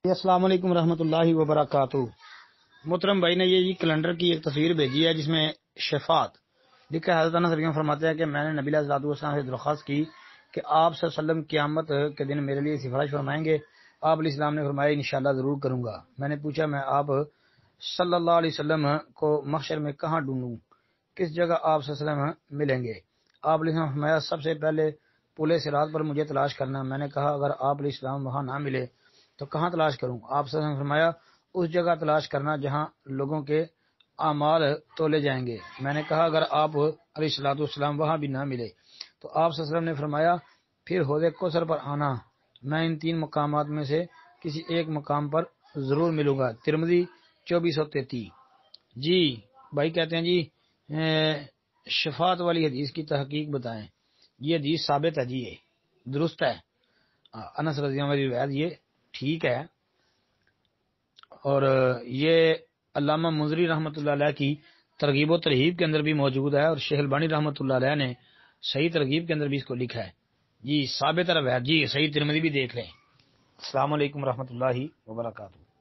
السلام علیکم ورحمۃ اللہ وبرکاتہ۔ محترم بھائی نے یہ کیلنڈر کی ایک تصویر بھیجی ہے جس میں شفاعت لکھا ہے۔ حضرت انس رضی اللہ عنہ فرماتے ہیں کہ میں نے نبی علیہ الصلوۃ والسلام سے درخواست کی کہ آپ صلی اللہ علیہ وسلم قیامت کے دن میرے لیے سفارش فرمائیں گے؟ آپ علیہ السلام نے فرمایا انشاءاللہ ضرور کروں گا۔ میں نے پوچھا میں آپ صلی اللہ علیہ وسلم کو محشر میں کہاں ڈھونڈوں، کس جگہ آپ صلی اللہ علیہ وسلم ملیں گے؟ آپ علیہ السلام نے فرمایا سب سے پہلے پل صراط پر مجھے تلاش کرنا۔ میں نے کہا اگر آپ علیہ السلام وہاں نہ ملے تو کہاں تلاش کروں؟ آپ صلی اللہ علیہ وسلم نے فرمایا اس جگہ تلاش کرنا جہاں لوگوں کے اعمال تولے جائیں گے۔ میں نے کہا اگر آپ علیہ الصلوۃ والسلام وہاں بھی نہ ملے تو آپ صلی اللہ علیہ وسلم نے فرمایا پھر حوض کوثر پر آنا، میں ان تین مقامات میں سے کسی ایک مقام پر ضرور ملوں گا۔ ترمذی 2433۔ جی بھائی کہتے ہیں جی شفاعت والی حدیث کی تحقیق بتائیں۔ یہ حدیث ثابت ہے، جی یہ درست ہے، انس رضی اللہ عنہ کی روایت یہ ٹھیک ہے، اور یہ علامہ منذری رحمۃ اللہ علیہ کی ترغیب و ترہیب کے اندر بھی موجود ہے، اور شیخ البانی رحمۃ اللہ علیہ نے صحیح ترغیب کے اندر بھی اس کو لکھا ہے۔ جی ثابت روایت، جی صحیح ترمذی بھی دیکھ لیں۔ السلام علیکم ورحمۃ اللہ وبرکاتہ۔